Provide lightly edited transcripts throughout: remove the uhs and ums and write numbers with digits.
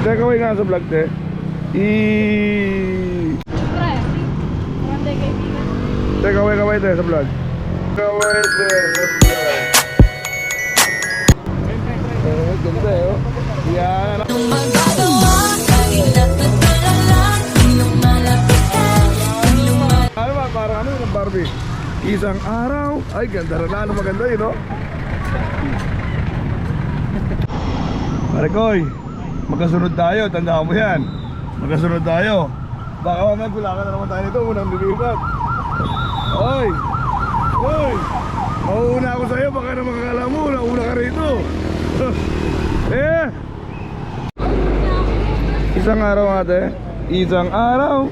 Take away nga sa vlog, te. Take away kaway, te, sa vlog. Kaway, te, sa vlog. Ganda, eh, oh. Yan. Ano ba, parang ano yung Barbie? Isang araw. Ay, ganda na lalo, maganda yun, no? Marikoy, magkasunod tayo, tandaan mo yan. Magkasunod tayo. Baka mamaya gulakan na naman tayo nito, unang lilipat. Oy! Oy! Mauuna ako sa'yo, baka na makakala mo, nauna ka rito. Eh! Isang araw ate. Isang araw.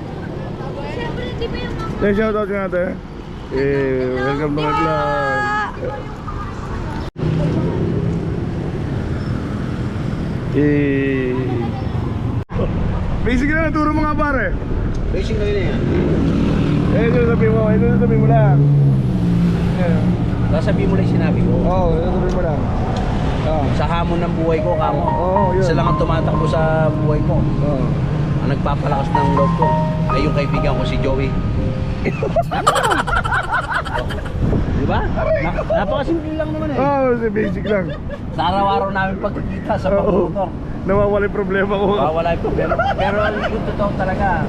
Let's shout out nga ate. Welcome to my vlog. Basic na naturo mo nga pare. Basic na yun yan. Ito sabihin mo lang. Sasabihin mo lang yung sinabi ko. Oo, ito sabihin mo lang. Sa hamon ng buhay ko, kamo. Oo, yun. Isa lang ang tumatakbo sa buhay ko. Oo. Ang nagpapalakas ng loob ko ay yung kaibigan ko si Joey. Diba? Napakasimple lang naman eh. Oo, basic lang. Sa araw-araw namin pagkikita sa pagmotor. Nawawala yung problema ko. Wala yung problema. Pero yung totoo talaga,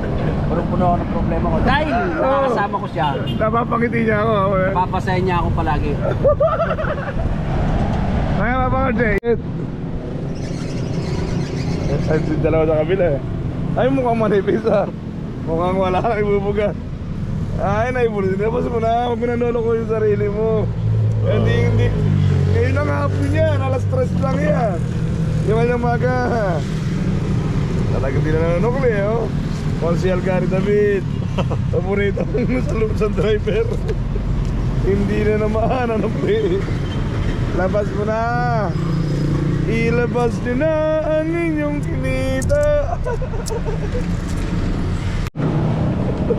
punong-puno ako ng problema ko. Dahil nakakasama ko siya, Napapangiti niya ako. papasaya niya ako palagi. Kaya mapakante. Ay, dalawa sa kabila eh. Ay, mukhang manipis ah. Mukhang wala kang ibubuga. Ay, naibulin. Tapos mo na, huwag mo nanolo ko yung sarili mo. Hindi. Ngayon ang hapon yan, alas 3 lang yan. Di ba niyang maga? Talagang di na nanonokli eh, oh. Konsyal Gary David. Paborito mo sa loob sa driver. Hindi na naman, nanokli. Labas mo na. Ilabas niyo na ang inyong kinita.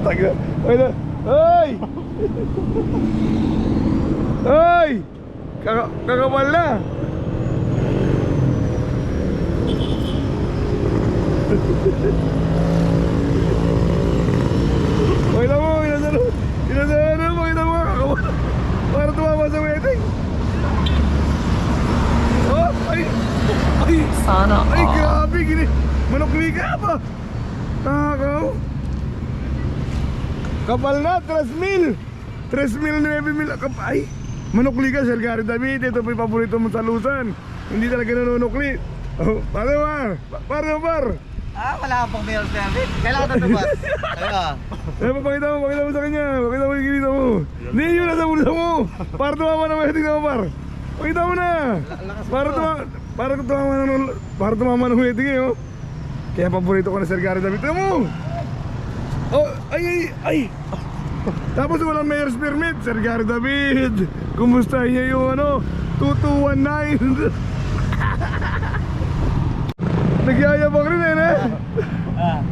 Taga. Ay na. Ay! Ay! Kakabal na. Pakita mo, inasano, pakita mo kakabal. Para tumama sa wedding. Oh, ay! Sana Ay, grabe, manokli ka ba? Takaw. Kapal na, 3,000 9,000 ay, manokli ka, Sir Gary David. Ito po yung paborito mo sa lusan. Hindi talaga nanonokli. Oh, paano ba? Paano ba? Wala ka pang mail service. Kailangan natubas. Pakita mo sa kanya. Pakita mo yung kinita mo. Hindi, yun nasa bulsa mo. Para tumama na wedding na mo, par. Pakita mo na. Para tumama ng wedding eh, oh. Kaya paborito ko na Sir Gary David. Tignan mo. Oh, ay. Tapos walang mayor's permit, Sir Gary David. Kumusta niya yung 2219? Nagyayabang rin eh.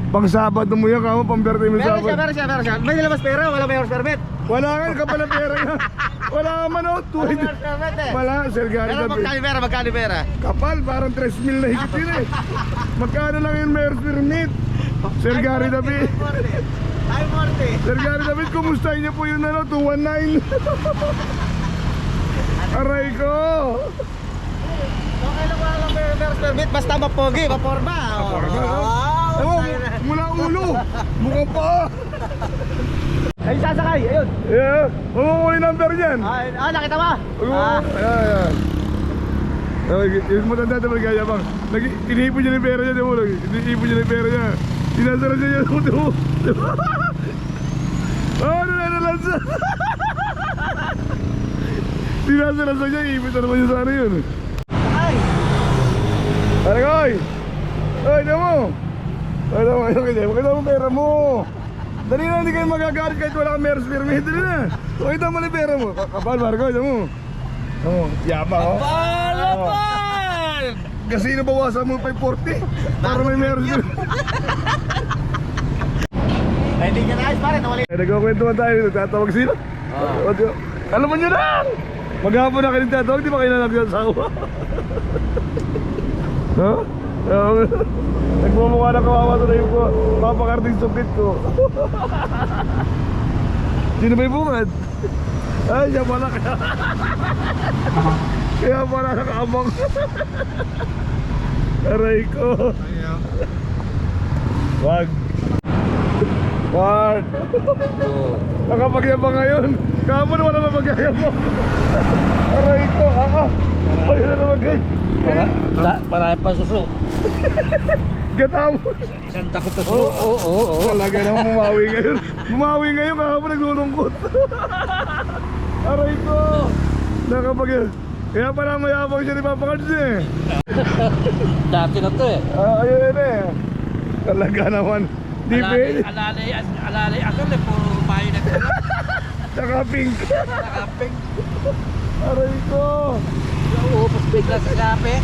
Pang Sabado mo yan, kamo pang birthday mo Sabado. Meron siya. May nilabas pera, wala mayor's permit. Wala nga, kapal na pera nga. Wala ka man o, wala, Sir Gary Pero David. magkano pera? Kapal, parang 3,000 na higit yun eh. Magkano lang yung mayor's permit? Sir Gary David. Ay, Morty. Sir Gary David, kumusta niyo po yung 219? Aray ko. Okay lang walang mayor's permit, basta mapogi, maporma. Mula ulo, mukhang pa. Ay, sasakay, ayun. Yeah, mamamuli number niyan. Nakita mo? Ayan. Yung matanda ito magkayabang. Inipon niya ng pera niya, diba? Inipon niya ng pera niya. Sinasara niya yung ulo. Oh, nalalansa. Sinasara niya, ipit na naman niya sa ano yun. Ay! Aray! Ay, ito mo! Pakita mo pera mo! Dali na, hindi kayo magagalit kahit wala kang mayor's permit. Dali na! Pakita mo na yung pera mo. Kapal, Marco, ito mo. Yabang, oh. Kapal! Kasi nabawasan mo 540 para may mayor's permit. Ay, hindi ka na ayos pare, nawali. Nagkakwentuhan tayo, tatawag sila. Alam mo nyo lang! Maghapon na kayo tatawag, di ba kayo na nagsasawa? No? Nagmumukha na kawawa sa rin ko. Papakarting sukit ko. Sino ba yung bungad? Ay, siya pala kaya. Kaya pala nakaabang. Aray ko. Wag. Wag. Nakapagyabang ngayon. Kahapon naman naman magyayabang. Aray ko, Ayun na naman guys. Para pa suso. Gatapon. Isang takot na Oo. Talaga naman bumawi ngayon. Bumawi ngayon kahapon naglulungkot. Aray ko. Kaya pala mayabang siya ni Papa Cards eh. Dati na to eh. Ayun eh. Talaga naman. Di pwede. Alalay ako eh. Puro mayo na ko. Tsaka pink. Nakaping. Aray ko. Upos bigla sa kape.